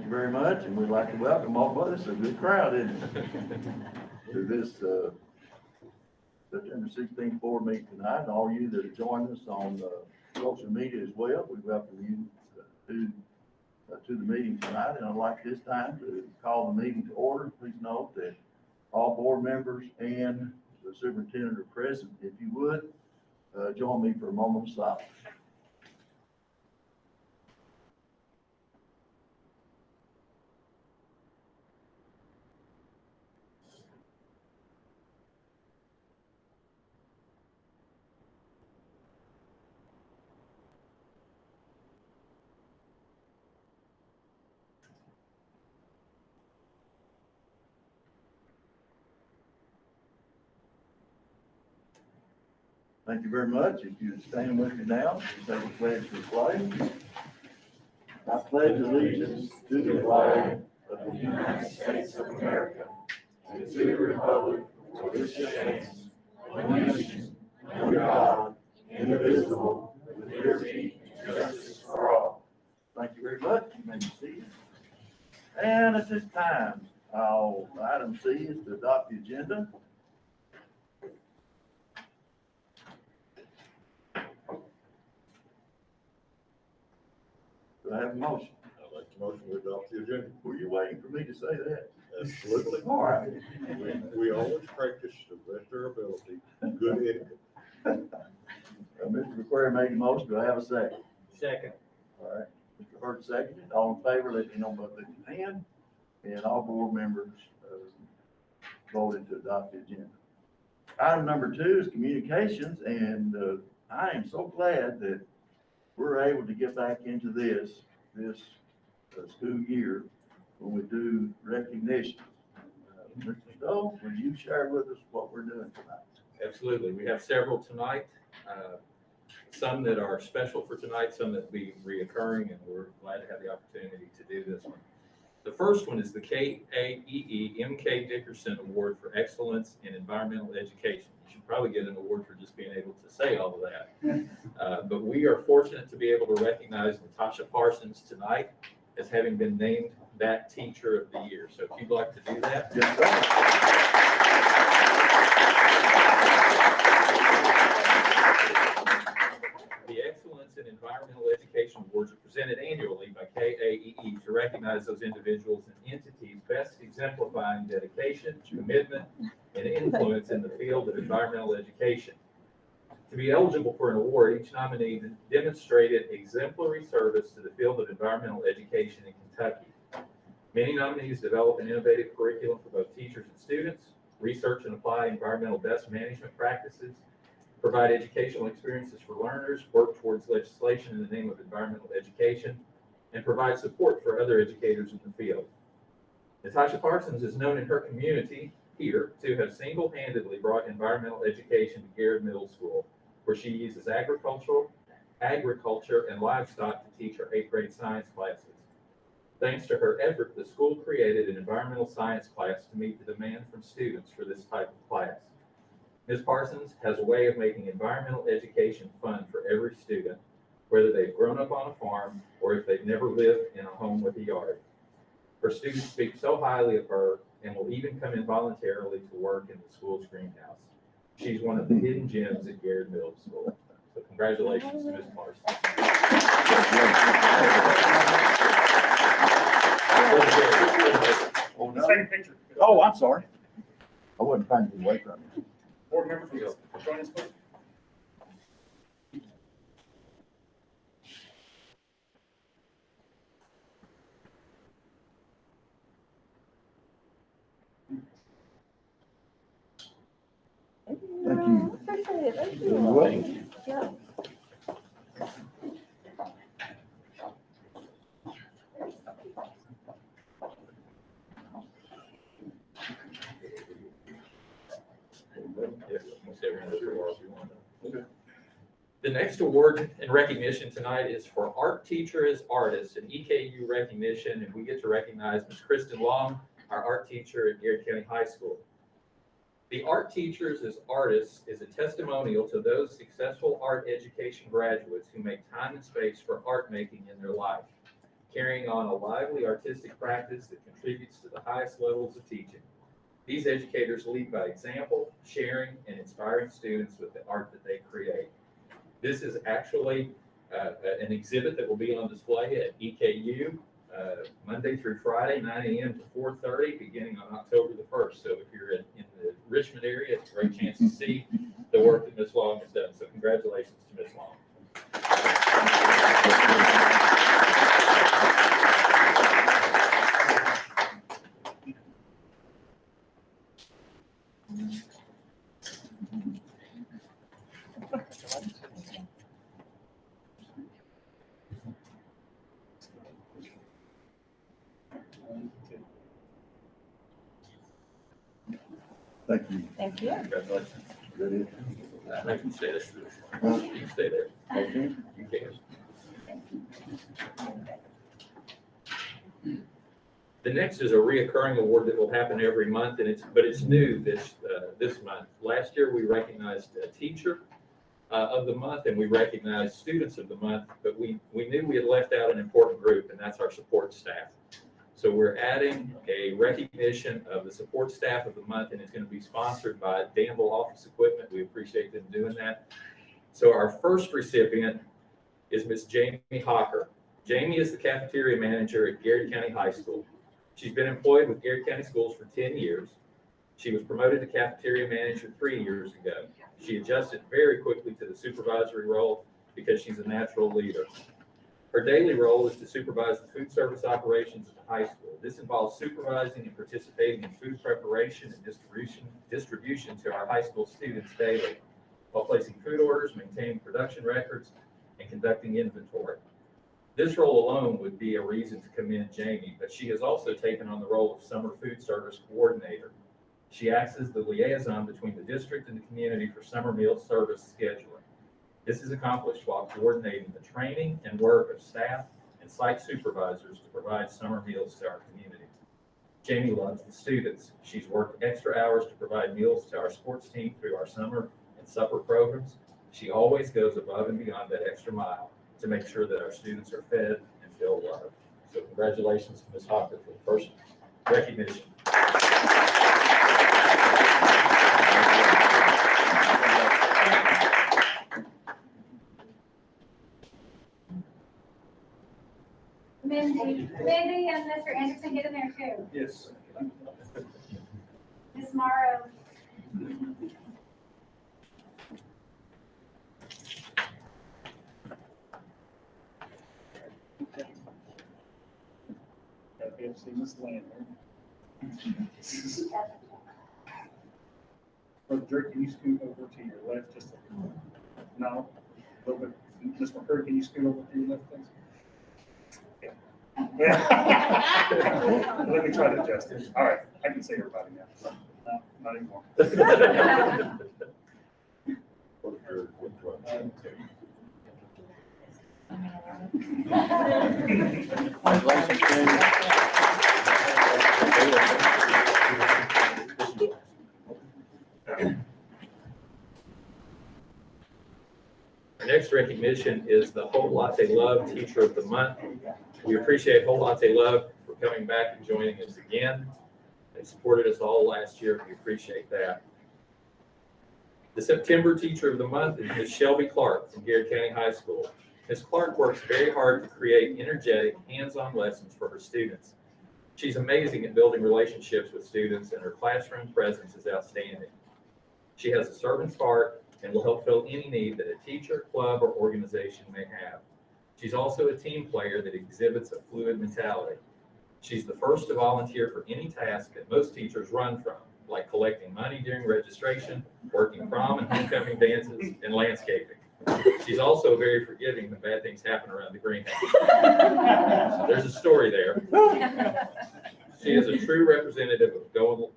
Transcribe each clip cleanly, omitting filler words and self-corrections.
you very much, and we'd like to welcome all of us. It's a good crowd, isn't it? To this September 16th board meeting tonight, and all you that have joined us on social media as well. We welcome you to the meeting tonight, and I'd like this time to call the meeting to order. Please note that all board members and the superintendent are present. If you would, join me for a moment of silence. Thank you very much. If you would stand with me now, say the pledge to the flag. I pledge allegiance to the flag of the United States of America and to the republic for which it stands, one nation, under God, indivisible, with liberty and justice for all. Thank you very much. You may be seated. And at this time, item C is to adopt the agenda. Do I have a motion? I'd like to motion to adopt the agenda. Were you waiting for me to say that? Absolutely. All right. We always practice to the best of our ability, good etiquette. Mr. McQuarrie made the motion. Do I have a second? Second. All right. Mr. Hurd seconded. All in favor, let me know by lifting your hand. And all board members voted to adopt the agenda. Item number 2 is communications, and I am so glad that we're able to get back into this school year when we do recognition. Mr. Stowe, will you share with us what we're doing tonight? Absolutely. We have several tonight. Some that are special for tonight, some that will be reoccurring, and we're glad to have the opportunity to do this one. The first one is the KAEE M.K. Dickerson Award for Excellence in Environmental Education. You should probably get an award for just being able to say all of that. But we are fortunate to be able to recognize Natasha Parsons tonight as having been named that Teacher of the Year. So if you'd like to do that. Yes, sir. The Excellence in Environmental Education Awards are presented annually by KAEE to recognize those individuals and entities best exemplifying dedication, commitment, and influence in the field of environmental education. To be eligible for an award, each nominee demonstrated exemplary service to the field of environmental education in Kentucky. Many nominees develop an innovative curriculum for both teachers and students, research and apply environmental best management practices, provide educational experiences for learners, work towards legislation in the name of environmental education, and provide support for other educators in the field. Natasha Parsons is known in her community here to have single-handedly brought environmental education to Garrard Middle School, where she uses agriculture, and livestock to teach her 8th grade science classes. Thanks to her effort, the school created an environmental science class to meet the demand from students for this type of class. Ms. Parsons has a way of making environmental education fun for every student, whether they've grown up on a farm or if they've never lived in a home with a yard. Her students speak so highly of her and will even come in voluntarily to work in the school's greenhouse. She's one of the hidden gems at Garrard Middle School. So congratulations to Ms. Parsons. Second picture. Oh, I'm sorry. I wasn't trying to get away from you. Board member, please join us, please. Thank you. Appreciate it. Thank You're you. welcome. Yeah. The next award and recognition tonight is for Art Teacher as Artist, an EKU recognition, and we get to recognize Ms. Kristen Long, our art teacher at Garrard County High School. The Art Teachers as Artists is a testimonial to those successful art education graduates who make time and space for art making in their life. carrying on a lively artistic practice that contributes to the highest levels of teaching. These educators lead by example, sharing and inspiring students with the art that they create. This is actually an exhibit that will be on display at EKU Monday through Friday, 9 a.m. to 4:30, beginning on October the 1st. So if you're in the Richmond area, it's a great chance to see the work that Ms. Long has done. So congratulations to Ms. Long. Thank you. Thank you. Congratulations. Ready? I can stay there. You can stay there. Okay. You can. The next is a reoccurring award that will happen every month, and it's new this month. Last year we recognized a teacher of the month, and we recognized students of the month, but we knew we had left out an important group, and that's our support staff. So we're adding a recognition of the support staff of the month, and it's going to be sponsored by Danville Office Equipment. We appreciate them doing that. So our first recipient is Miss Jamie Hawker. Jamie is the cafeteria manager at Garrard County High School. She's been employed with Garrard County Schools for 10 years. She was promoted to cafeteria manager 3 years ago. She adjusted very quickly to the supervisory role because she's a natural leader. Her daily role is to supervise the food service operations at the high school. This involves supervising and participating in food preparation and distribution to our high school students daily, while placing food orders, maintaining production records, and conducting inventory. This role alone would be a reason to commend Jamie, but she has also taken on the role of summer food service coordinator. She acts as the liaison between the district and the community for summer meal service scheduling. This is accomplished while coordinating the training and work of staff and site supervisors to provide summer meals to our community. Jamie loves the students. She's worked extra hours to provide meals to our sports team through our summer and supper programs. She always goes above and beyond that extra mile to make sure that our students are fed and feel loved. So congratulations to Ms. Hopper for the first recognition. Mindy and Mr. Anderson, get in there too. Yes. Ms. Morrow. Okay, see Miss Landon. Brother Dirk, can you scoot over to your left just a little? No, a little bit. Ms. McCurdy, can you scoot over to your left, please? Yeah. Let me try to adjust it. All right, I can see everybody now. No, not anymore. Congratulations, Our next recognition is the Whole Latte Love Teacher of the Month. We appreciate Whole Latte Love for coming back and joining us again. They supported us all last year. We appreciate that. The September Teacher of the Month is Ms. Shelby Clark from Garrard County High School. Ms. Clark works very hard to create energetic, hands-on lessons for her students. She's amazing at building relationships with students, and her classroom presence is outstanding. She has a servant's heart and will help fill any need that a teacher, club, or organization may have. She's also a team player that exhibits a fluid mentality. She's the first to volunteer for any task that most teachers run from, like collecting money during registration, working prom and homecoming dances, and landscaping. She's also very forgiving when bad things happen around the greenhouse. So there's a story there. She is a true representative of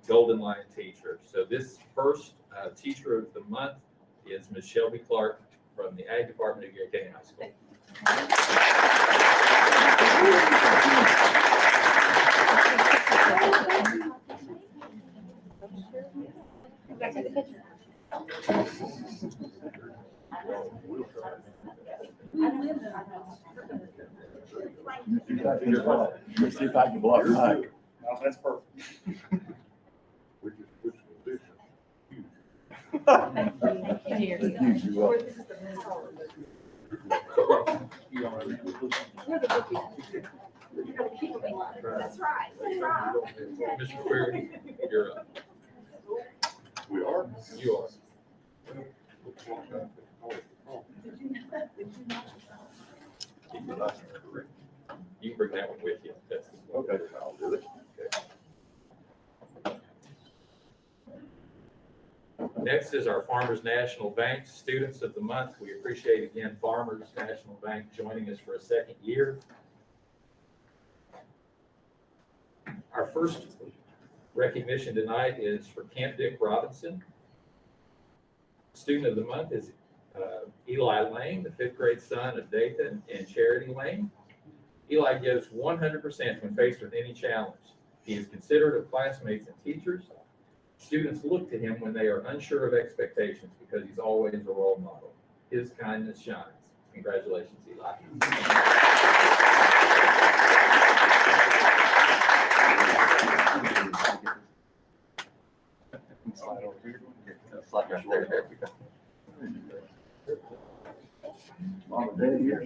Golden Lion Teacher. So this first Teacher of the Month is Ms. Shelby Clark from the Ag Department of Garrard County High School. Let's see if I can block Mike. No, that's perfect. Which position? Thank you. You're welcome. That's right, that's right. Mr. Query, you're up. We are. You are. You can bring that one with you. That's Okay, I'll do it. Next is our Farmers National Bank Students of the Month. We appreciate again Farmers National Bank joining us for a second year. Our first recognition tonight is for Camp Dick Robinson. Student of the Month is Eli Lane, the fifth grade son of Dathan and Charity Lane. Eli gives 100% when faced with any challenge. He is considerate of classmates and teachers. Students look to him when they are unsure of expectations because he's always a role model. His kindness shines. Congratulations, Eli. Slide over here. Slide right there. There we go. Mom and Dad here?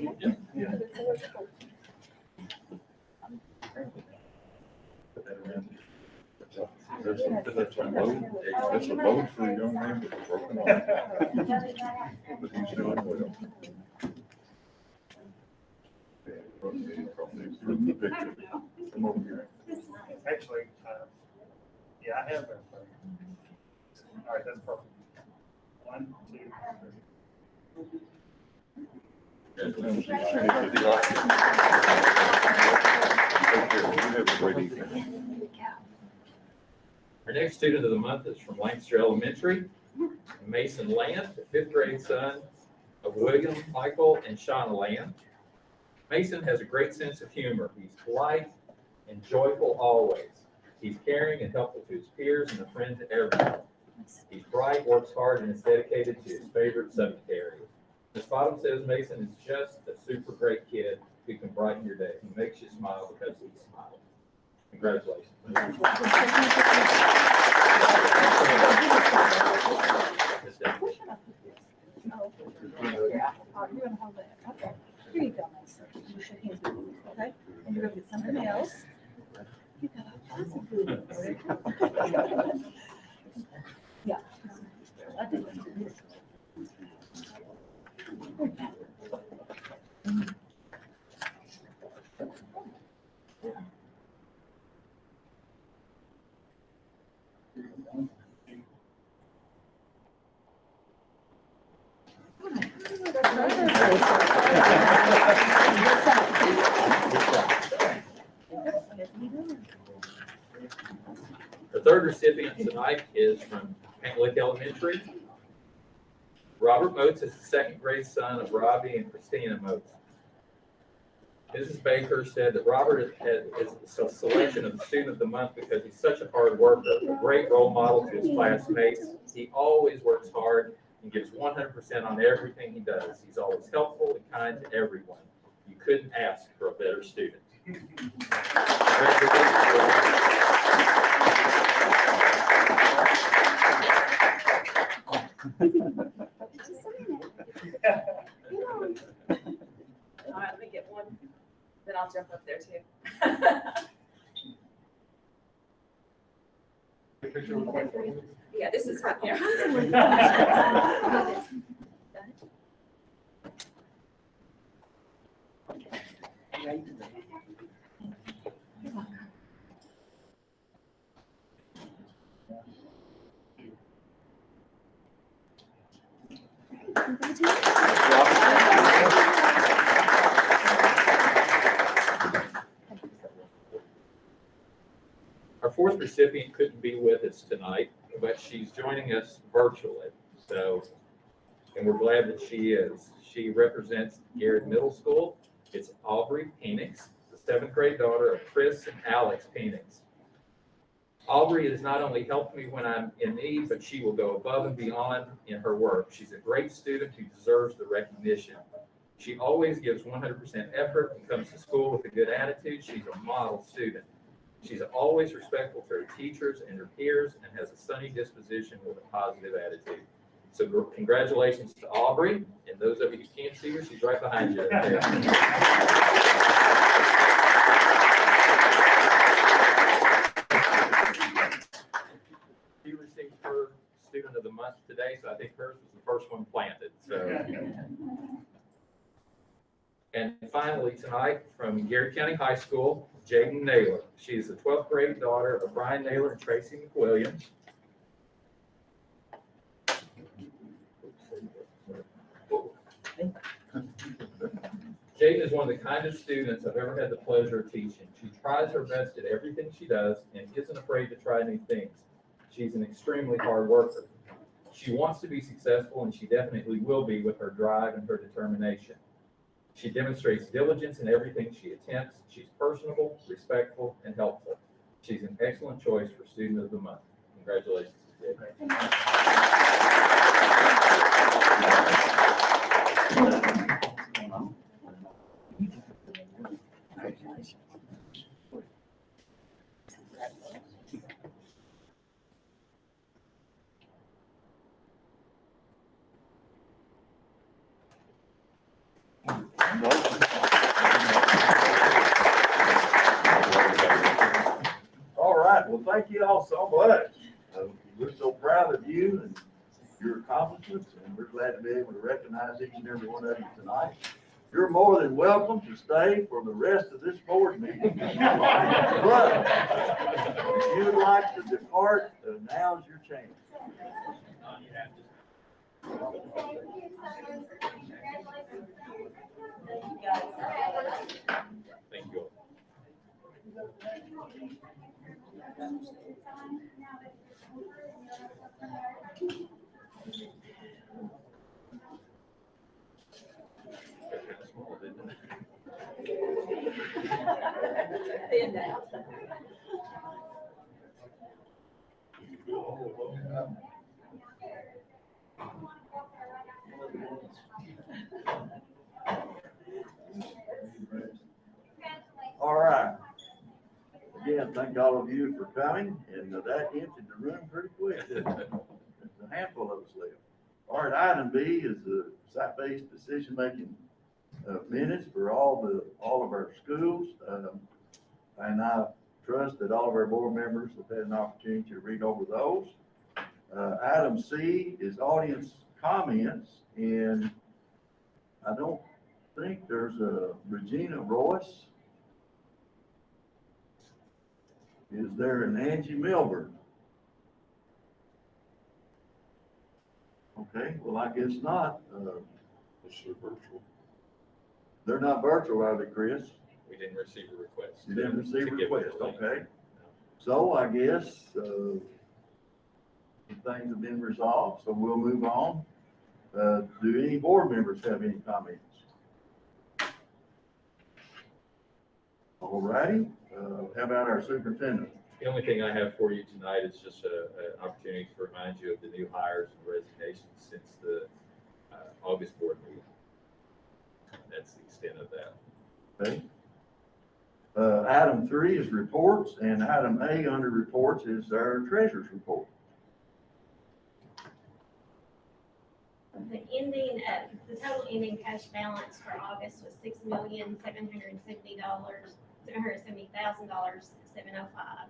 Yeah. That's a load for a young man with a broken arm. But he's doing well. From the picture. Come over here. Actually, yeah, I have that. All right, that's perfect. 1, 2, 3. Our next student of the month is from Lancaster Elementary, Mason Land, the fifth grade son of William, Michael, and Shauna Land. Mason has a great sense of humor. He's polite and joyful always. He's caring and helpful to his peers and a friend to everyone. He's bright, works hard, and is dedicated to his favorite subject areas. Ms. Bottom says Mason is just a super great kid who can brighten your day. He makes you smile because he's smiling. Congratulations. Ms. Davis. You're gonna hold that. Okay. Here you go, Mason. You should hands with me, okay? And you're gonna get something else. You got all kinds of food. Yeah. I did. The third recipient tonight is from Paint Lake Elementary. Robert Motes is the second grade son of Robbie and Christina Motes. Mrs. Baker said that Robert is a selection of the student of the month because he's such a hard worker, a great role model to his classmates. He always works hard and gives 100% on everything he does. He's always helpful and kind to everyone. You couldn't ask for a better student. All right, let me get one, then I'll jump up there too. Yeah, this is right here. Our fourth recipient couldn't be with us tonight, but she's joining us virtually. So, and we're glad that she is. She represents Garrard Middle School. It's Aubrey Penix, the seventh grade daughter of Chris and Alex Penix. Aubrey has not only helped me when I'm in need, but she will go above and beyond in her work. She's a great student who deserves the recognition. She always gives 100% effort and comes to school with a good attitude. She's a model student. She's always respectful to her teachers and her peers and has a sunny disposition with a positive attitude. So congratulations to Aubrey, and those of you who can't see her, she's right behind you. She received her Student of the Month today, so I think hers was the first one planted. So. And finally, tonight, from Garrard County High School, Jaden Naylor. She is the 12th grade daughter of Brian Naylor and Tracy McWilliams. Jaden is one of the kindest students I've ever had the pleasure of teaching. She tries her best at everything she does and isn't afraid to try new things. She's an extremely hard worker. She wants to be successful, and she definitely will be with her drive and her determination. She demonstrates diligence in everything she attempts. She's personable, respectful, and helpful. She's an excellent choice for Student of the Month. Congratulations, Jaden. All right, well, thank you all so much. We're so proud of you and your accomplishments, and we're glad to be able to recognize each and every one of you tonight. You're more than welcome to stay for the rest of this board meeting. But if you would like to depart, now's your chance. Thank you. All right. Again, thank all of you for coming, and that emptied the room pretty quick, didn't it? There's a handful of us left. All right, item B is the site-based decision-making minutes for all of our schools. And I trust that all of our board members have had an opportunity to read over those. Item C is audience comments, and I don't think there's a Regina Royce. Is there an Angie Milburn? Okay, well, I guess not. Virtual. They're not virtual, are they, Chris? We didn't receive a request. You didn't receive a to give request, the link. okay. So I guess, the things have been resolved, so we'll move on. Do any board members have any comments? All righty, how about our superintendent? The only thing I have for you tonight is just an opportunity to remind you of the new hires and resignations since the August board meeting. That's the extent of that. Okay. Item 3 is reports, and item A under reports is our treasurer's report. The total ending cash balance for August was $6,770,705.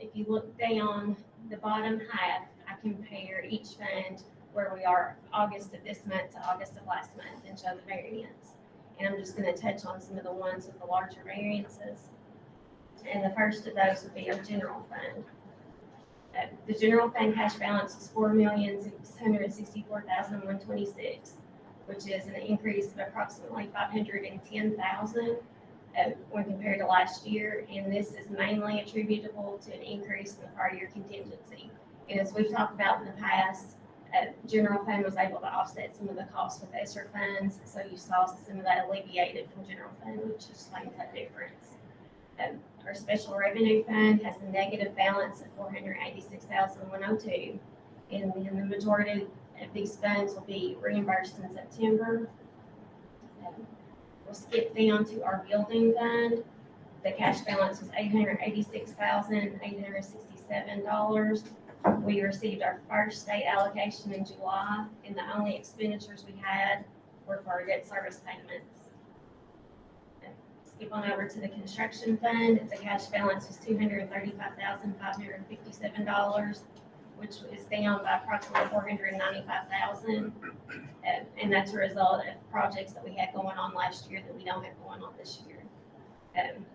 If you look down the bottom half, I compare each fund where we are August of this month to August of last month and show the variance. And I'm just going to touch on some of the ones with the larger variances. And the first of those would be our general fund. The general fund cash balance is $4,664,126, which is an increase of approximately $510,000 when compared to last year. And this is mainly attributable to an increase in the prior year contingency. And as we've talked about in the past, general fund was able to offset some of the costs with ESSER funds, so you saw some of that alleviated from general fund, which explains that difference. Our special revenue fund has a negative balance of $486,102, and then the majority of these funds will be reimbursed in September. We'll skip down to our building fund. The cash balance was $886,867. We received our first state allocation in July, and the only expenditures we had were for our debt service payments. Skip on over to the construction fund. The cash balance was $235,557, which is down by approximately $495,000. And that's a result of projects that we had going on last year that we don't have going on this year.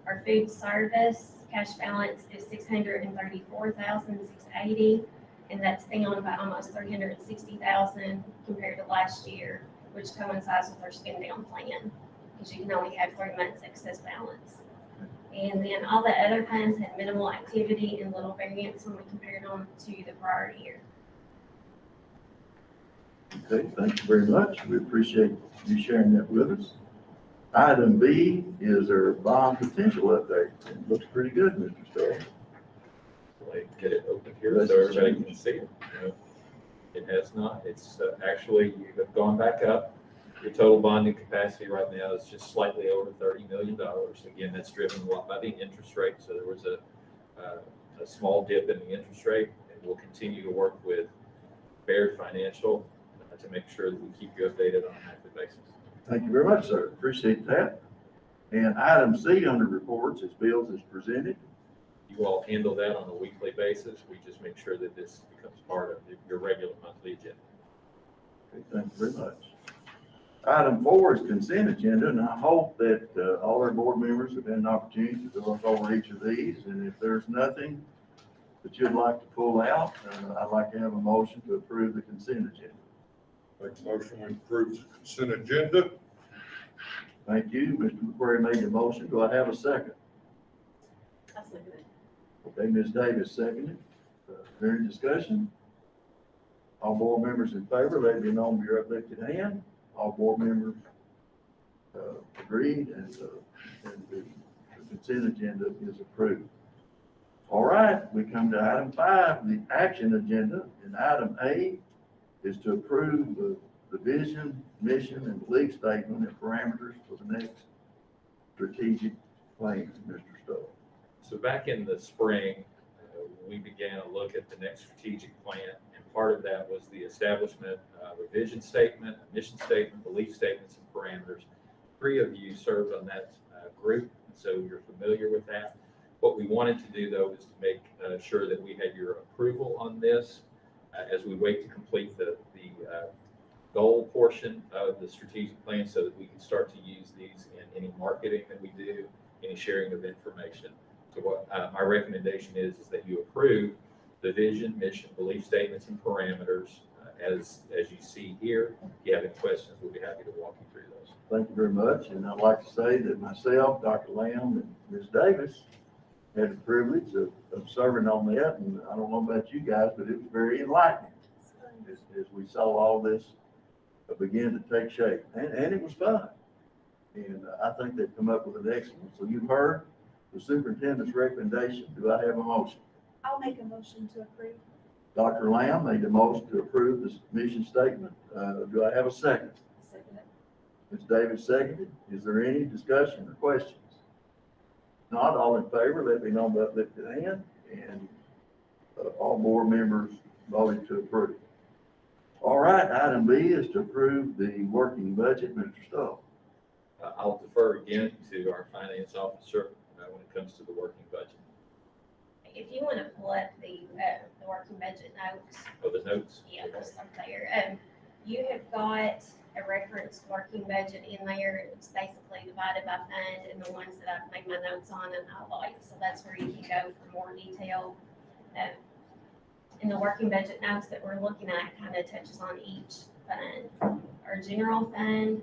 Our food service cash balance is $634,680, and that's down by almost $360,000 compared to last year, which coincides with our spend down plan, because you can only have 3 months excess balance. And then all the other funds had minimal activity and little variance when we compared them to the prior year. Okay, thank you very much. We appreciate you sharing that with us. Item B is our bond potential update. It looks pretty good, Mr. Stoll. Get it open here so everybody can see it. It has not. It's actually, you have gone back up. Your total bonding capacity right now is just slightly over $30 million. Again, that's driven a lot by the interest rate. So there was a small dip in the interest rate, and we'll continue to work with Garrard Financial to make sure that we keep you updated on an active basis. Thank you very much, sir. Appreciate that. And item C under reports is bills as presented. You all handle that on a weekly basis. We just make sure that this becomes part of your regular monthly agenda. Okay, thank you very much. Item 4 is consent agenda, and I hope that all our board members have had an opportunity to look over each of these. And if there's nothing that you'd like to pull out, I'd like to have a motion to approve the consent agenda. Make a motion to approve the consent agenda. Thank you. Mr. McQuarrie made the motion. Do I have a second? I'll second it. Okay, Ms. Davis seconded. Is there any discussion? All board members in favor, let it be known by your uplifted hand. All board members agreed, and the consent agenda is approved. All right, we come to item 5, the action agenda, and item A is to approve the vision, mission, and belief statement and parameters for the next strategic plan, Mr. Stoll. So back in the spring, we began a look at the next strategic plan, and part of that was the establishment of a vision statement, a mission statement, belief statements, and parameters. 3 of you served on that group, so you're familiar with that. What we wanted to do, though, is to make sure that we had your approval on this as we wait to complete the goal portion of the strategic plan, so that we can start to use these in any marketing that we do, any sharing of information. So what my recommendation is that you approve the vision, mission, belief statements, and parameters as you see here. If you have any questions, we'll be happy to walk you through those. Thank you very much, and I'd like to say that myself, Dr. Lamb, and Ms. Davis had the privilege of serving on that, and I don't know about you guys, but it was very enlightening as we saw all this begin to take shape, and it was fun, and I think they've come up with an excellent. So you've heard the superintendent's recommendation. Do I have a motion? I'll make a motion to approve. Dr. Lamb made the motion to approve this mission statement. Do I have a second? Second it. Ms. Davis seconded. Is there any discussion or questions? Not all in favor, let me know by uplifted hand, and all board members voted to approve. All right, item B is to approve the working budget. Mr. Stoll. I'll defer again to our finance officer when it comes to the working budget. If you want to pull up the working budget notes, Oh, the notes? yeah, those are there. You have got a referenced working budget in there. It's basically divided by fund and the ones that I've made my notes on and highlight. So that's where you can go for more detail. In the working budget notes that we're looking at, kind of touches on each fund. Our general fund,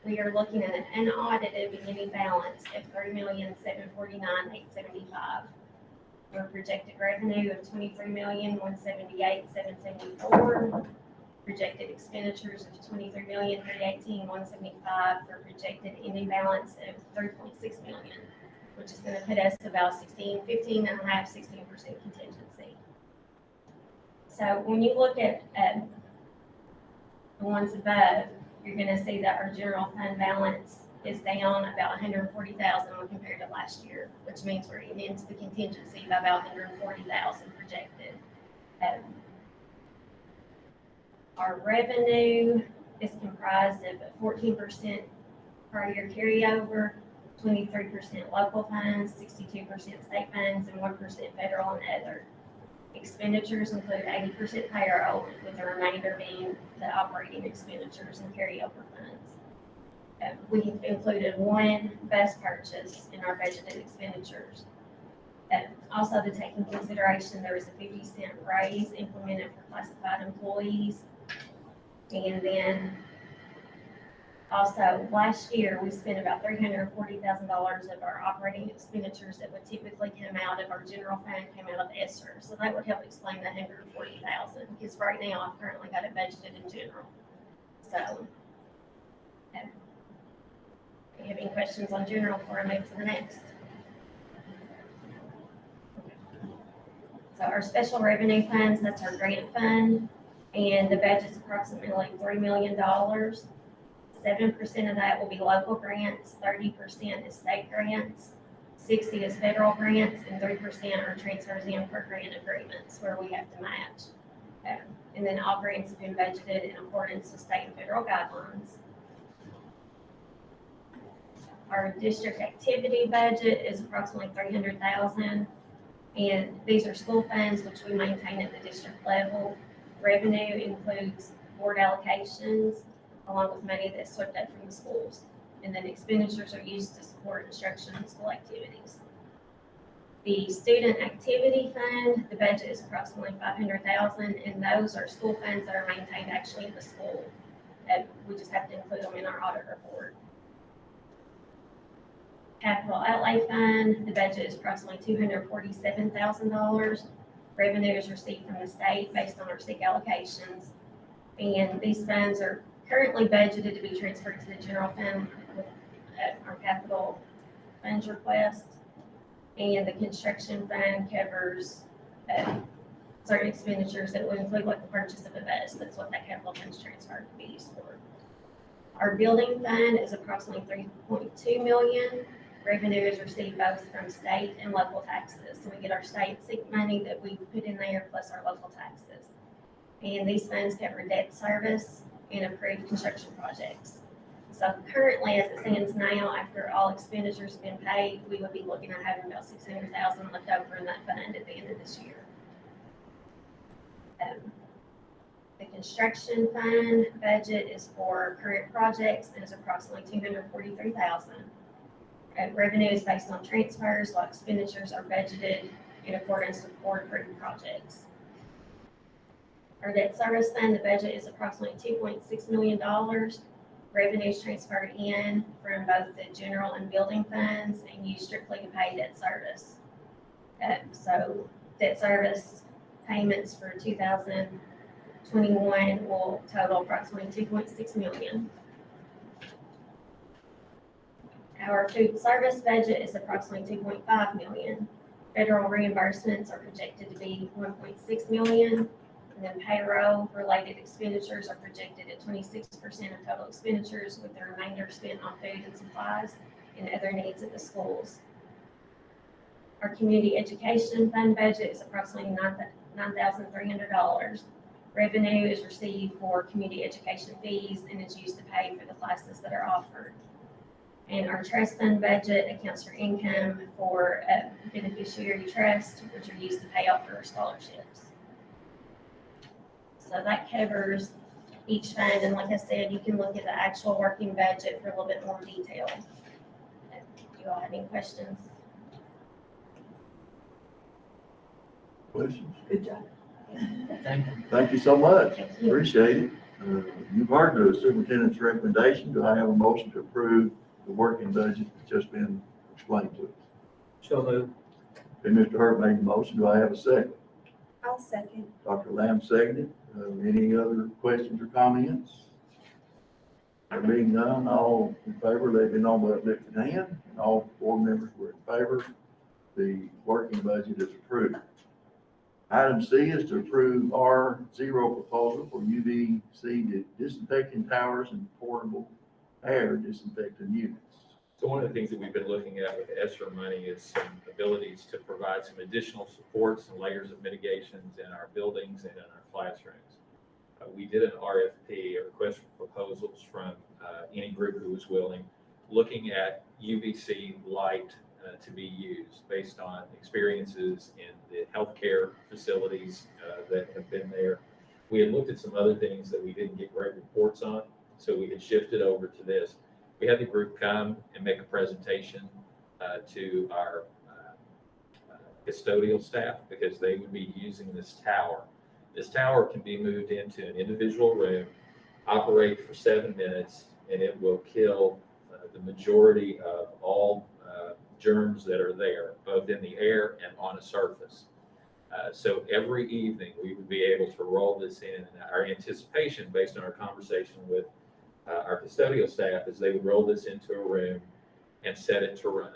we are looking at an unaudited beginning balance of $30,749,875. Our projected revenue of $23,178,774. Projected expenditures of $23,318,175 for projected ending balance of $3.6 million, which is going to put us about 16% contingency. So when you look at the ones above, you're gonna see that our general fund balance is down about 140,000 when compared to last year, which means we're getting into the contingency by about 140,000 projected. Our revenue is comprised of 14% prior year carryover, 23% local funds, 62% state funds, and 1% federal and other. Expenditures include 80% payroll, with the remainder being the operating expenditures and carryover funds. We have included one bus purchase in our budgeted expenditures. Also, to take into consideration, there was a 50-cent raise implemented for classified employees. And then also, last year, we spent about $340,000 of our operating expenditures that would typically come out of our general fund, came out of ESSER. So that would help explain the $140,000, because right now I've currently got it budgeted in general. So, do you have any questions on general before I move to the next? So our special revenue funds, that's our grant fund, and the budget's approximately $3 million. 7% of that will be local grants, 30% is state grants, 60% is federal grants, and 3% are transfers in for grant agreements where we have to match. And then all grants have been budgeted in accordance with state and federal guidelines. Our district activity budget is approximately $300,000, and these are school funds which we maintain at the district level. Revenue includes board allocations, along with money that's swept up from the schools. And then expenditures are used to support instruction and school activities. The student activity fund, the budget is approximately $500,000, and those are school funds that are maintained actually in the school. We just have to include them in our audit report. Capital outlay fund, the budget is approximately $247,000. Revenue is received from the state based on our SIC allocations. And these funds are currently budgeted to be transferred to the general fund with our capital funds request. And the construction fund covers certain expenditures that would include like the purchase of a bus. That's what that capital funds transfer can be used for. Our building fund is approximately $3.2 million. Revenue is received both from state and local taxes. So we get our state SIC money that we put in there plus our local taxes. And these funds cover debt service and approved construction projects. So currently, as it stands now, after all expenditures have been paid, we would be looking at having about $600,000 left over in that fund at the end of this year. The construction fund budget is for current projects and is approximately $243,000. Revenue is based on transfers, while expenditures are budgeted in accordance with board-approved projects. Our debt service fund, the budget is approximately $2.6 million. Revenue is transferred in from both the general and building funds and used strictly to pay debt service. So debt service payments for 2021 will total approximately $2.6 million. Our food service budget is approximately $2.5 million. Federal reimbursements are projected to be $1.6 million. And then payroll-related expenditures are projected at 26% of total expenditures, with the remainder spent on food and supplies and other needs at the schools. Our community education fund budget is approximately $9,300. Revenue is received for community education fees and is used to pay for the classes that are offered. And our trust fund budget accounts for income for beneficiary trust, which are used to pay off for scholarships. So that covers each fund, and like I said, you can look at the actual working budget for a little bit more detail. Do you all have any questions? Questions? Good job. Thank you so much. Thank you. Appreciate it. You've heard the superintendent's recommendation. Do I have a motion to approve the working budget that's just been explained to us? So moved. Okay, Mr. Hurt made the motion. Do I have a second? I'll second. Dr. Lamb seconded. Any other questions or comments? There being none, all in favor, let me know by uplifted hand. And all board members were in favor. The working budget is approved. Item C is to approve R0 proposal for UVC disinfecting towers and portable air disinfecting units. So one of the things that we've been looking at with ESSER money is some abilities to provide some additional supports and layers of mitigations in our buildings and in our classrooms. We did an RFP, a request for proposals from any group who was willing, looking at UVC light to be used based on experiences in the healthcare facilities that have been there. We had looked at some other things that we didn't get great reports on, so we had shifted over to this. We had the group come and make a presentation to our custodial staff because they would be using this tower. This tower can be moved into an individual room, operate for 7 minutes, and it will kill the majority of all germs that are there, both in the air and on a surface. So every evening we would be able to roll this in, and our anticipation based on our conversation with our custodial staff is they would roll this into a room and set it to run.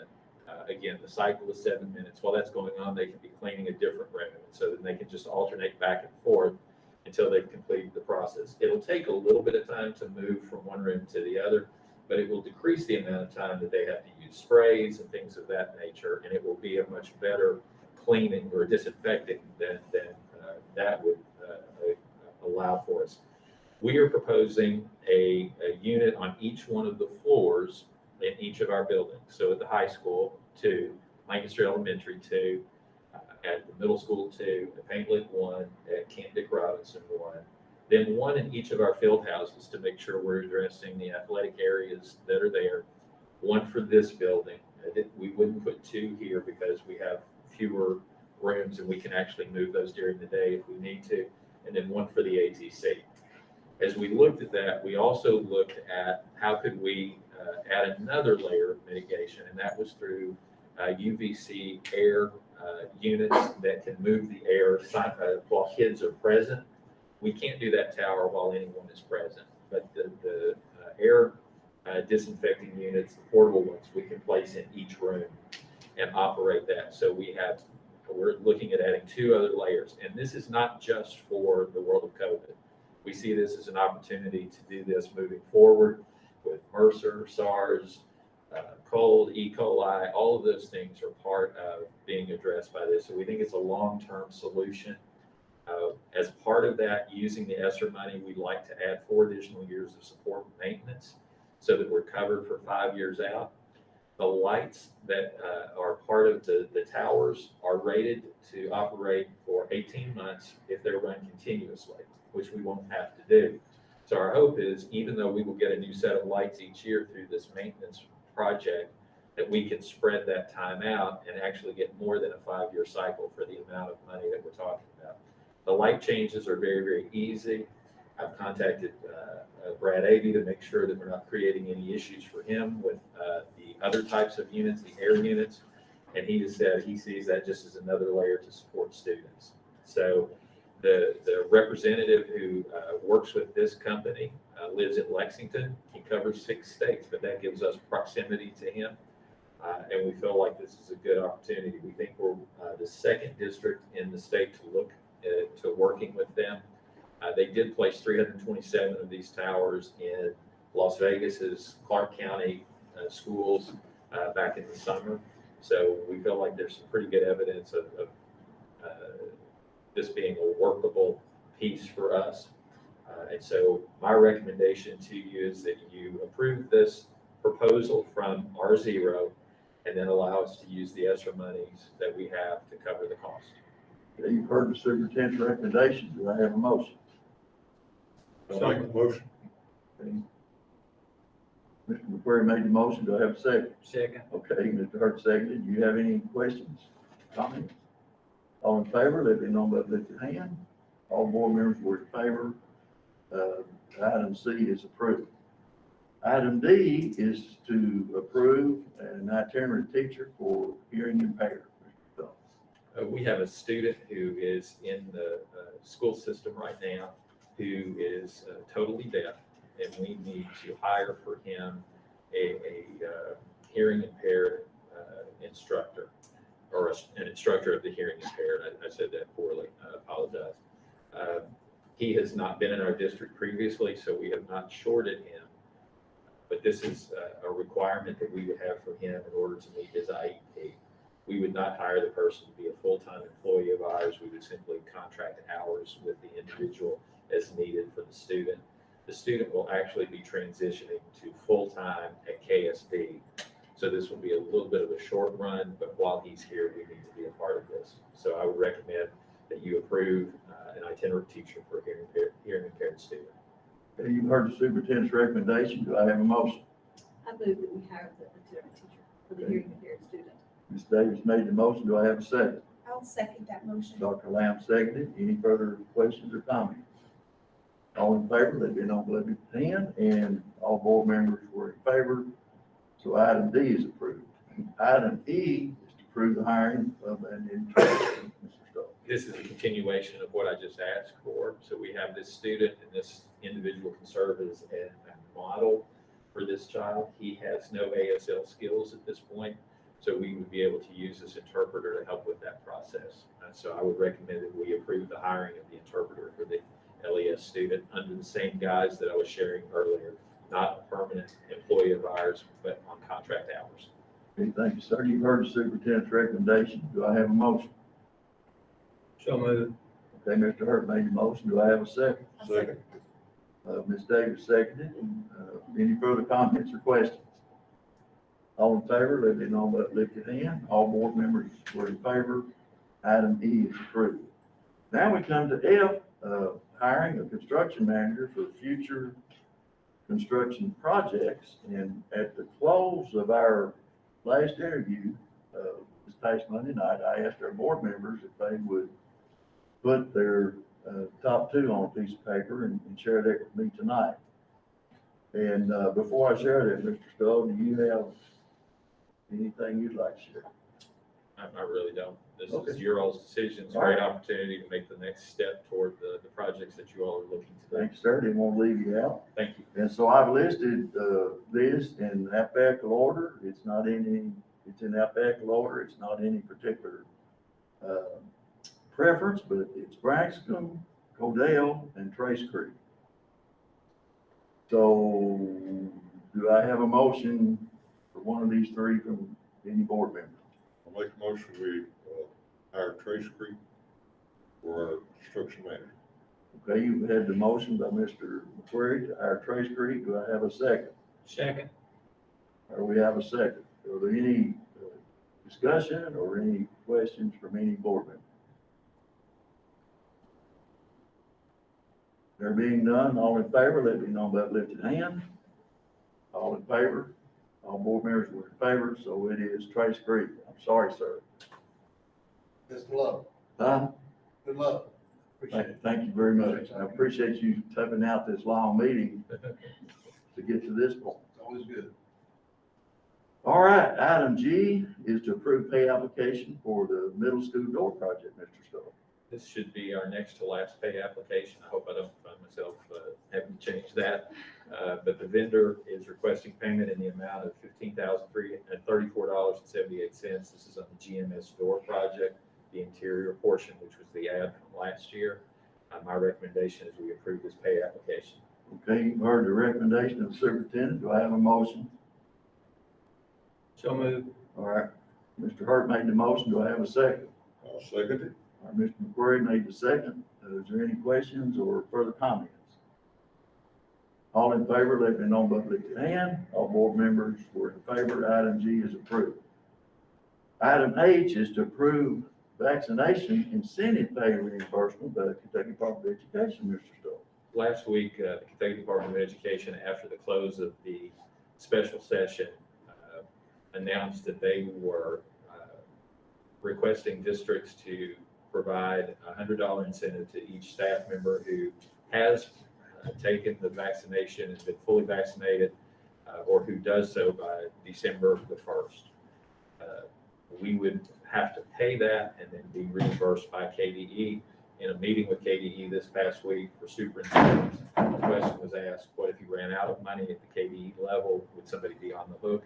Again, the cycle is 7 minutes. While that's going on, they can be cleaning a different room, so that they can just alternate back and forth until they've completed the process. It'll take a little bit of time to move from one room to the other, but it will decrease the amount of time that they have to use sprays and things of that nature, and it will be a much better cleaning or disinfecting than that would allow for us. We are proposing a unit on each one of the floors in each of our buildings. So at the high school, 2, Lancaster Elementary, 2, at the middle school, 2, at Paint Lick, 1, at Camp Dick Robinson, 1, then 1 in each of our field houses to make sure we're addressing the athletic areas that are there, 1 for this building. We wouldn't put 2 here because we have fewer rooms and we can actually move those during the day if we need to, and then 1 for the ATC. As we looked at that, we also looked at how could we add another layer of mitigation, and that was through UVC air units that can move the air while kids are present. We can't do that tower while anyone is present, but the air disinfecting units, the portable ones, we can place in each room and operate that. So we're looking at adding 2 other layers, and this is not just for the world of COVID. We see this as an opportunity to do this moving forward with MRSA, SARS, cold, E. coli, all of those things are part of being addressed by this. So we think it's a long-term solution. As part of that, using the ESSER money, we'd like to add 4 additional years of support and maintenance so that we're covered for 5 years out. The lights that are part of the towers are rated to operate for 18 months if they're run continuously, which we won't have to do. So our hope is, even though we will get a new set of lights each year through this maintenance project, that we can spread that time out and actually get more than a 5-year cycle for the amount of money that we're talking about. The light changes are very, very easy. I've contacted Brad Avey to make sure that we're not creating any issues for him with the other types of units, the air units. And he has said he sees that just as another layer to support students. So the representative who works with this company lives in Lexington. He covers 6 states, but that gives us proximity to him. And we feel like this is a good opportunity. We think we're the 2nd district in the state to look to working with them. They did place 327 of these towers in Las Vegas's Clark County schools back in the summer. So we feel like there's some pretty good evidence of this being a workable piece for us. And so my recommendation to you is that you approve this proposal from R0 and then allow us to use the ESSER monies that we have to cover the cost. Okay, you've heard the superintendent's recommendation. Do I have a motion? Second motion. Okay. Mr. McQuarrie made the motion. Do I have a second? Second. Okay, Mr. Hart seconded. Do you have any questions, comments? All in favor, let me know by lifting your hand. All board members were in favor. Item C is approved. Item D is to approve an itinerant teacher for hearing impaired. We have a student who is in the school system right now who is totally deaf, and we need to hire for him a hearing impaired instructor. or an instructor of the hearing impaired. I said that poorly, I apologize. He has not been in our district previously, so we have not shorted him. But this is a requirement that we would have for him in order to meet his IEP. We would not hire the person to be a full-time employee of ours. We would simply contract hours with the individual as needed for the student. The student will actually be transitioning to full-time at KSD. So this will be a little bit of a short run, but while he's here, we need to be a part of this. So I would recommend that you approve an itinerant teacher for a hearing impaired student. Okay, you've heard the superintendent's recommendation. Do I have a motion? I move that we hire the itinerant teacher for the hearing impaired student. Ms. Davis made the motion. Do I have a second? I'll second that motion. Dr. Lamb seconded. Any further questions or comments? All in favor, let it be known by lifting of the hand, and all board members were in favor. So item D is approved. Item E is to approve the hiring of an intern. Mr. Stoll. This is a continuation of what I just asked for. So we have this student, and this individual can serve as a model for this child. He has no ASL skills at this point, so we would be able to use this interpreter to help with that process. So I would recommend that we approve the hiring of the interpreter for the LES student under the same guise that I was sharing earlier, not a permanent employee of ours, but on contract hours. Okay, thank you, sir. You've heard the superintendent's recommendation. Do I have a motion? So moved. Okay, Mr. Hurt made the motion. Do I have a second? Second. Ms. Davis seconded. Any further comments or questions? All in favor, let it be known by lifted hand. All board members were in favor. Item E is approved. Now we come to F, hiring a construction manager for future construction projects. And at the close of our last interview, this past Monday night, I asked our board members if they would put their top two on a piece of paper and share that with me tonight. And before I share that, Mr. Stoll, do you have anything you'd like to share? I really don't. This Okay. is your all's decision. It's a great opportunity to make the next step toward the projects that you all are looking to do. Thanks, sir. Didn't want to leave you out. Thank you. And so I've listed this in alphabetical order. It's not it's in alphabetical order. It's not any particular preference, but it's Braxton, Codell, and Trace Creek. So do I have a motion for one of these three from any board member? I'll make a motion, we hire Trace Creek for our construction manager. Okay, you've had the motion by Mr. McQuarrie to hire Trace Creek. Do I have a second? Second. Or we have a second? Are there any discussion or any questions from any board member? There being none, all in favor, let it be known by lifted hand. All in favor, all board members were in favor, so it is Trace Creek. I'm sorry, sir. Mr. Love, Huh? good luck. Appreciate it. Thank you very much. I appreciate you taking out this long meeting to get to this point. It's always good. All right, item G is to approve pay application for the middle school door project, Mr. Stoll. This should be our next to last pay application. I hope I don't find myself having to change that. But the vendor is requesting payment in the amount of $15,334.78. This is on the GMS door project, the interior portion, which was the ad from last year. My recommendation is we approve this pay application. Okay, you've heard the recommendation of the superintendent. Do I have a motion? So moved. All right, Mr. Hurt made the motion. Do I have a second? I'll second it. All right, Mr. McQuarrie made the second. Is there any questions or further comments? All in favor, let it be known by lifted hand. All board members were in favor. Item G is approved. Item H is to approve vaccination incentive pay reimbursement by the Kentucky Department of Education, Mr. Stoll. Last week, the Kentucky Department of Education, after the close of the special session, announced that they were requesting districts to provide a $100 incentive to each staff member who has taken the vaccination, has been fully vaccinated, or who does so by December the 1st. We would have to pay that and then be reimbursed by KDE. In a meeting with KDE this past week for superintendents, the question was asked, what if you ran out of money at the KDE level? Would somebody be on the hook?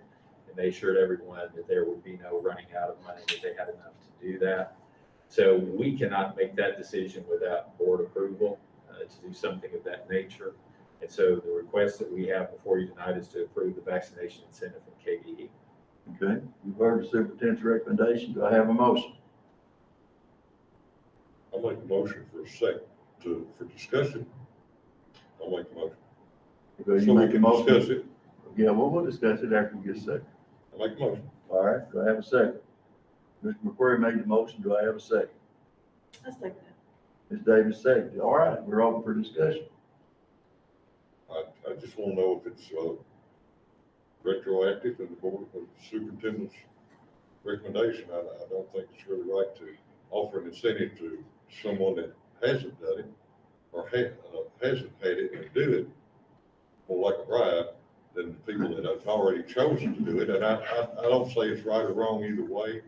and they assured everyone that there would be no running out of money, that they had enough to do that. So we cannot make that decision without board approval to do something of that nature. And so the request that we have before you tonight is to approve the vaccination incentive from KDE. Okay, you've heard the superintendent's recommendation. Do I have a motion? I'll make a motion for a second for discussion. I'll make a motion. Okay, So you we make a can motion. discuss it. Yeah, well, we'll discuss it after we get a second. I'll make a motion. All right, do I have a second? Mr. McQuarrie made the motion. Do I have a second? I'll second that. Ms. Davis seconded. All right, we're open for discussion. I just want to know if it's retroactive in the board of superintendent's recommendation. I don't think it's really right to offer an incentive to someone that hasn't done it or hasn't had it and do it more like a bribe than the people that have already chosen to do it. And I don't say it's right or wrong either way,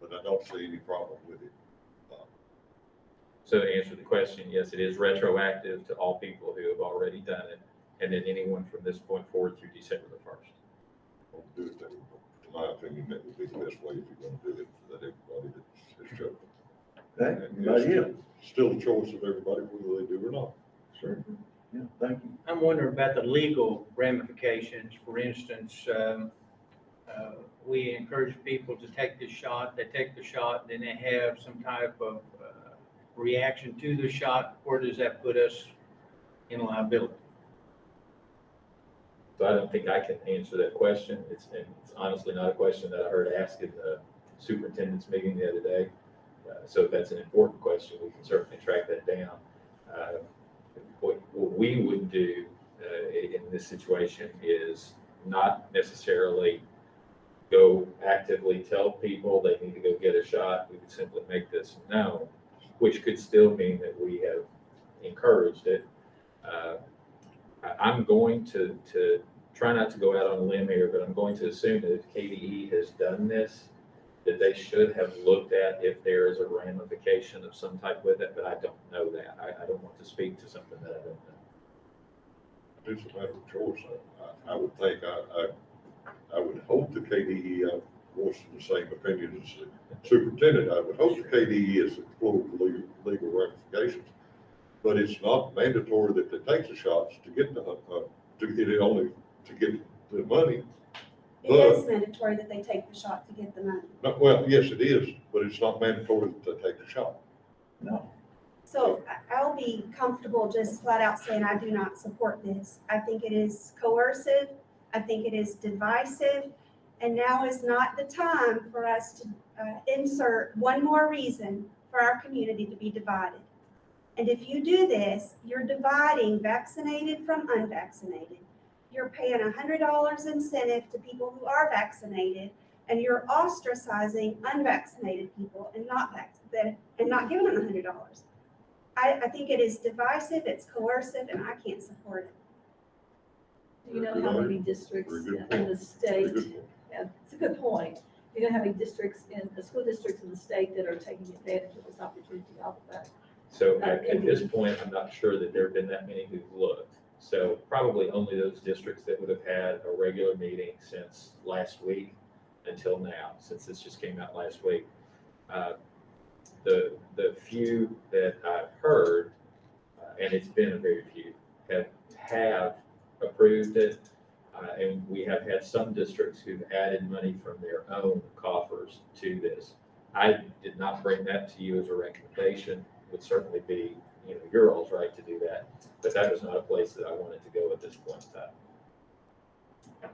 but I don't see any problem with it. So to answer the question, yes, it is retroactive to all people who have already done it, and then anyone from this point forward through December the 1st. I'll do it that way. In my opinion, that would be the best way if you're going to do it, that everybody that's chosen. Okay, And anybody it's else? still a choice of everybody whether they do or not. Sure. Yeah, thank you. I'm wondering about the legal ramifications. For instance, we encourage people to take the shot. They take the shot, then they have some type of reaction to the shot. Where does that put us in liability? So I don't think I can answer that question. It's honestly not a question that I heard asked in the superintendent's meeting the other day. So if that's an important question, we can certainly track that down. What we would do in this situation is not necessarily go actively tell people they need to go get a shot. We would simply make this known, which could still mean that we have encouraged it. I'm going to try not to go out on a limb here, but I'm going to assume that if KDE has done this, that they should have looked at if there is a ramification of some type with it, but I don't know that. I don't want to speak to something that I don't know. It's a matter of choice. I would think, I would hope the KDE voiced the same opinion as the superintendent. I would hope the KDE has explored the legal ramifications, but it's not mandatory that they take the shots to get to get it only to get the money. It is mandatory that they take the shot to get the money. Well, yes, it is, but it's not mandatory that they take the shot. No. So I'll be comfortable just flat out saying I do not support this. I think it is coercive. I think it is divisive. And now is not the time for us to insert one more reason for our community to be divided. And if you do this, you're dividing vaccinated from unvaccinated. You're paying $100 incentive to people who are vaccinated, and you're ostracizing unvaccinated people and not giving them $100. I think it is divisive, it's coercive, and I can't support it. Do you know how many districts in the state? Yeah, it's a good point. Do you know how many districts in the school districts in the state that are taking advantage of this opportunity off of that? So at this point, I'm not sure that there have been that many who've looked. So probably only those districts that would have had a regular meeting since last week until now, since this just came out last week. The few that I've heard, and it's been a very few, have approved it. And we have had some districts who've added money from their own coffers to this. I did not bring that to you as a recommendation. It would certainly be, your all's right to do that, but that was not a place that I wanted to go at this point in time.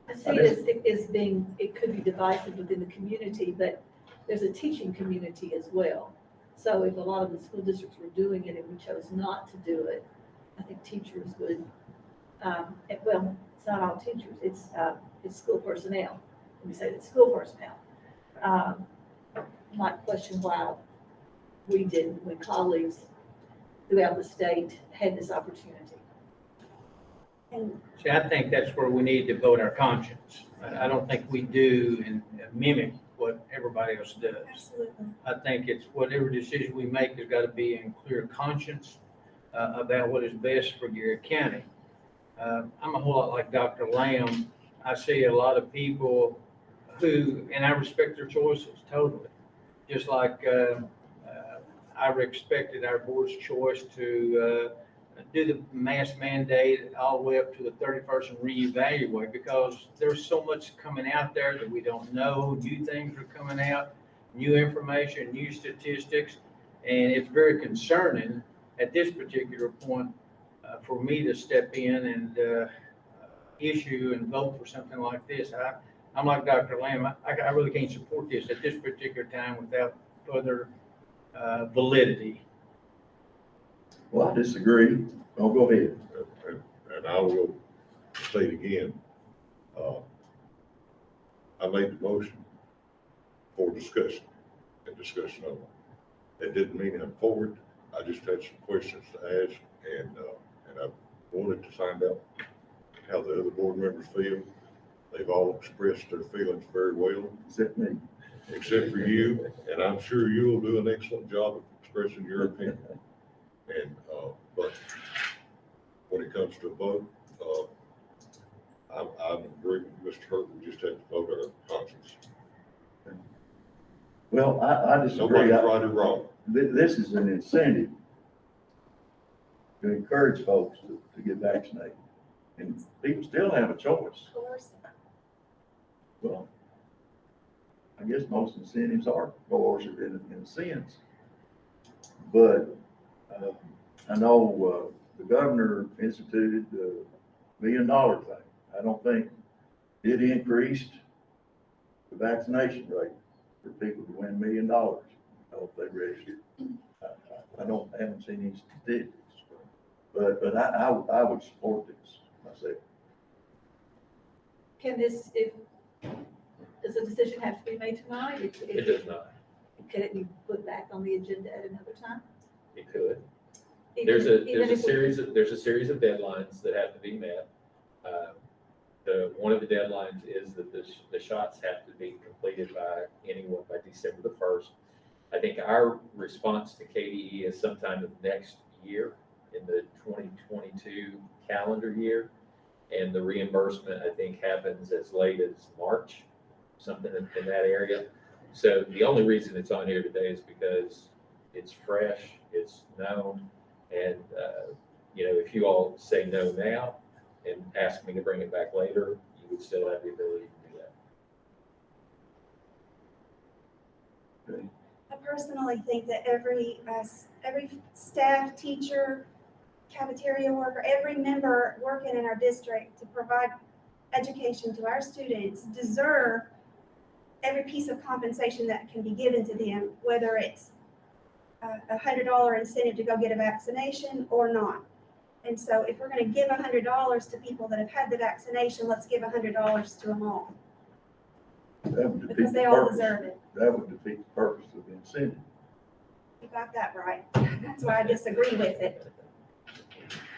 I see it as being, it could be divisive within the community, but there's a teaching community as well. So if a lot of the school districts were doing it and we chose not to do it, I think teachers would, well, it's not all teachers, it's school personnel. Let me say that school personnel might question why we didn't when colleagues throughout the state had this opportunity. And See, I think that's where we need to vote our conscience. I don't think we do and mimic what everybody else does. absolutely. I think it's whatever decision we make, there's got to be in clear conscience about what is best for Garrett County. I'm a whole lot like Dr. Lamb. I see a lot of people who, and I respect their choices totally. Just like I respected our board's choice to do the mask mandate all the way up to the 31st and reevaluate, because there's so much coming out there that we don't know. New things are coming out, new information, new statistics, and it's very concerning at this particular point for me to step in and issue and vote for something like this. I'm like Dr. Lamb. I really can't support this at this particular time without further validity. Well, I disagree. Oh, go ahead. And I will say it again. I made the motion for discussion and discussion only. It didn't mean I'm for it. I just had some questions to ask, and I wanted to find out how the other board members feel. They've all expressed their feelings very well. Except me. Except for you, and I'm sure you'll do an excellent job of expressing your opinion. And, but when it comes to a vote, I'm agreeing with Mr. Hurt, we just have to vote our conscience. Well, I disagree. Nobody's right or wrong. This is an incentive to encourage folks to get vaccinated. And people still have a choice. Well, I guess most incentives are coercive in a sense. But I know the governor instituted the $1 million thing. I don't think it increased the vaccination rate for people to win $1 million. I hope they raised it. I haven't seen any statistics, but I would support this myself. Can this, does a decision have to be made tonight? It does not. Could it be put back on the agenda at another time? It could. Even There's if a we- series of deadlines that have to be met. One of the deadlines is that the shots have to be completed by anyone by December the 1st. I think our response to KDE is sometime of next year, in the 2022 calendar year. And the reimbursement, I think, happens as late as March, something in that area. So the only reason it's on here today is because it's fresh, it's known, and, if you all say no now and ask me to bring it back later, you would still have the ability to do that. I personally think that every staff, teacher, cafeteria worker, every member working in our district to provide education to our students deserve every piece of compensation that can be given to them, whether it's $100 incentive to go get a vaccination or not. And so if we're going to give $100 to people that have had the vaccination, let's give $100 to them all, That would defeat because the they all purpose. deserve it. That would defeat the purpose of the incentive. You got that right. That's why I disagree with it.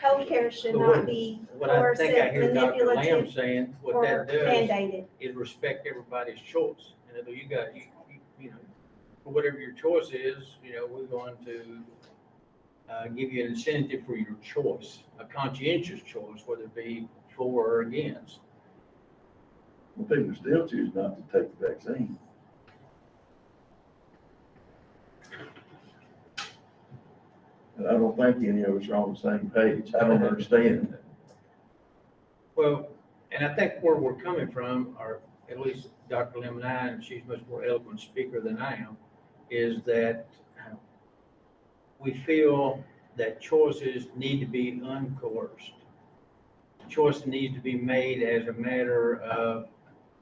Healthcare should not be What I think I coercive, hear Dr. Lamb manipulative, saying, what or that does mandated. is respect everybody's choice. And if you got, you know, for whatever your choice is, we're going to give you an incentive for your choice, a conscientious choice, whether it be for or against. Well, people still choose not to take the vaccine. And I don't think any of us are on the same page. I don't understand. Well, and I think where we're coming from, or at least Dr. Lim and I, and she's much more eloquent speaker than I am, is that we feel that choices need to be uncoerced. Choice needs to be made as a matter of,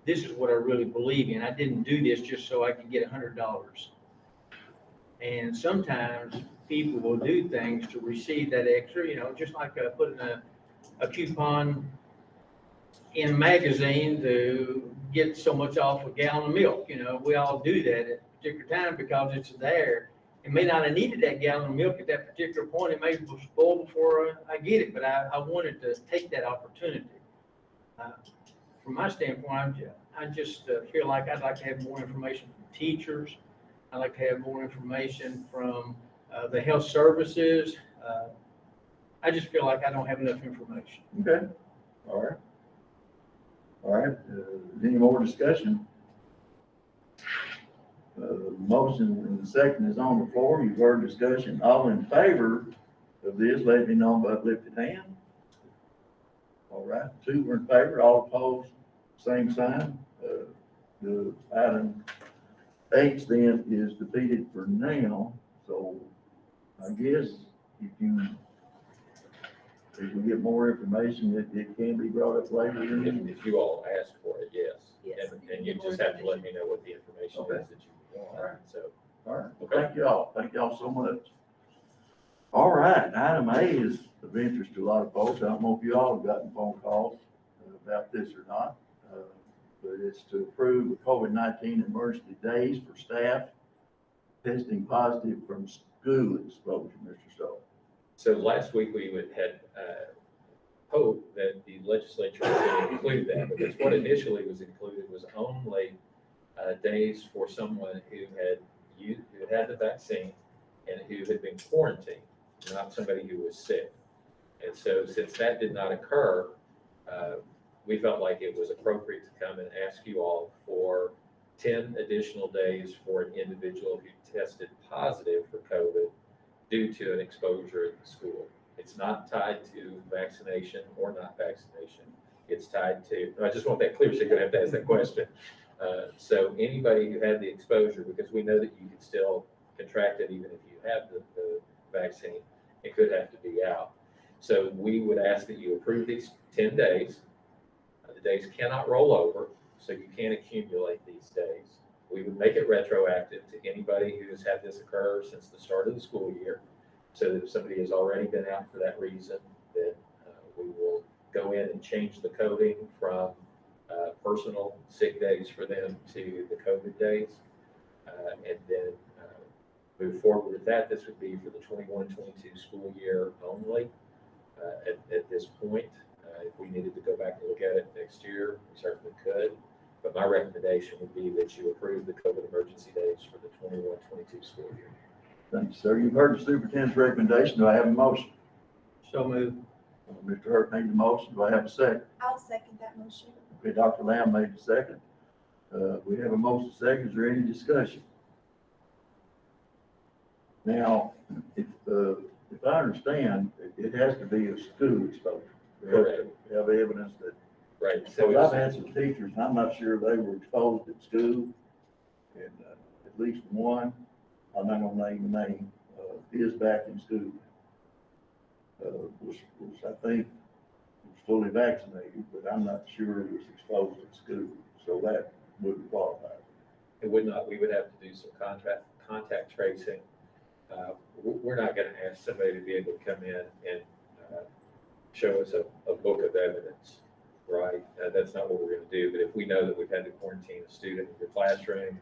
this is what I really believe in. I didn't do this just so I could get $100. And sometimes people will do things to receive that extra, just like putting a coupon in a magazine to get so much off a gallon of milk. We all do that at a particular time because it's there. It may not have needed that gallon of milk at that particular point. It may spoil before I get it, but I wanted to take that opportunity. From my standpoint, I just feel like I'd like to have more information from teachers. I'd like to have more information from the health services. I just feel like I don't have enough information. Okay, All right. All right, any more discussion? Motion and the second is on the floor. You've heard discussion. All in favor of this, let me know by uplifted hand. All right, 2 were in favor, all opposed, same sign. The item H then is defeated for now, so I guess if we get more information, it can be brought up later. If you all ask for it, yes. Yes. And you just have to let me know what the information is that you want. All right. So, All right, well, thank y'all so much. All right, item A is of interest to a lot of folks. I don't know if you all have gotten phone calls about this or not, but it's to approve the COVID-19 emergency days for staff testing positive from school exposure, Mr. Stoll. so last week we had hoped that the legislature would include that, because what initially was included was only days for someone who had the vaccine and who had been quarantined, not somebody who was sick. And so since that did not occur, we felt like it was appropriate to come and ask you all for 10 additional days for an individual who tested positive for COVID due to an exposure at the school. It's not tied to vaccination or not vaccination. It's tied to, I just want that clear, so you're gonna have to ask that question. So anybody who had the exposure, because we know that you can still contract it even if you have the vaccine, it could have to be out. So we would ask that you approve these 10 days. The days cannot roll over, so you can't accumulate these days. We would make it retroactive to anybody who has had this occur since the start of the school year. So that if somebody has already been out for that reason, then we will go in and change the coding from personal sick days for them to the COVID days. And then move forward with that. This would be for the 21-22 school year only at this point. If we needed to go back and look at it next year, we certainly could. But my recommendation would be that you approve the COVID emergency days for the 21-22 school year. Thank you, sir. You've heard the superintendent's recommendation. Do I have a motion? So moved. Mr. Hurt made the motion. Do I have a second? I'll second that motion. Okay, Dr. Lamb made the second. We have a motion second. Is there any discussion? Now, if I understand, it has to be a school exposure. Correct. We have evidence that, Right. so So I've had some teachers, and I'm not sure they were exposed at school. And at least one, I'm not gonna name the name, is back in school. Was I think, was fully vaccinated, but I'm not sure it was exposed at school, so that wouldn't qualify. it would not, we would have to do some contact tracing. We're not gonna ask somebody to be able to come in and show us a book of evidence, right? That's not what we're gonna do, but if we know that we've had to quarantine a student in your classroom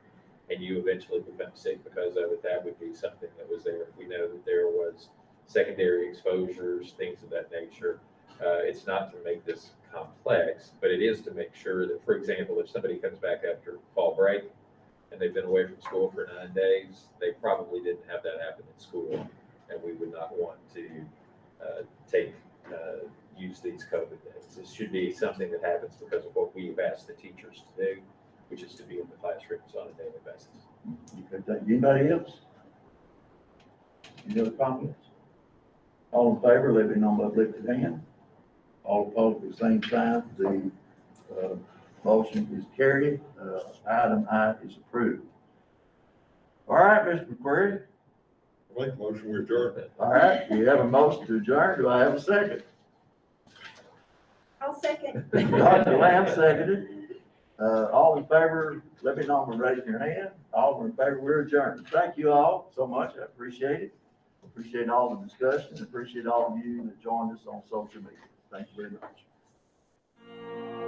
and you eventually become sick because of it, that would be something that was there. If we know that there was secondary exposures, things of that nature, it's not to make this complex, but it is to make sure that, for example, if somebody comes back after fall break and they've been away from school for 9 days, they probably didn't have that happen in school, and we would not want to use these COVID days. This should be something that happens because of what we've asked the teachers to do, which is to be in the classrooms on a daily basis. Okay, thank you. Anybody else? Any other comments? All in favor, let me know by lifted hand. All opposed, the same sign. The motion is carried. Item I is approved. All right, Mr. McQuarrie. Make a motion, we adjourn. All right, we have a motion to adjourn. Do I have a second? I'll second. Dr. Lamb seconded. All in favor, let me know by raising your hand. All in favor, we're adjourned. Thank you all so much. I appreciate it. Appreciate all the discussion. Appreciate all of you that joined us on social media. Thank you very much.